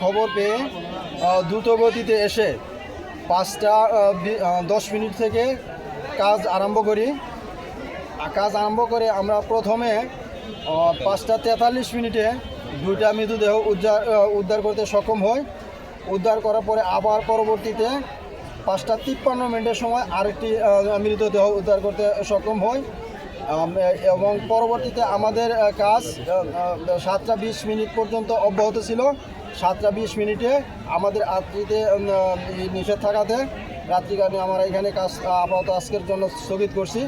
খবর পেয়ে দ্রুত গতিতে এসে 5:10 থেকে কাজ আরম্ভ করি। কাজ আরম্ভ করে আমরা প্রথমে 5:43 দুইটা মৃতদেহ উদ্ধার করতে সক্ষম হই। উদ্ধার করার পরে আবার পরবর্তীতে 5:53 সময় আরেকটি মৃতদেহ উদ্ধার করতে সক্ষম হই এবং পরবর্তীতে আমাদের কাজ 7:20 পর্যন্ত অব্যাহত ছিল। 7:20 আমাদের রাত্রিতে নিষেধ থাকাতে রাত্রিকালীন আমরা এখানে কাজ আপাতত আজকের জন্য স্থগিত করছি।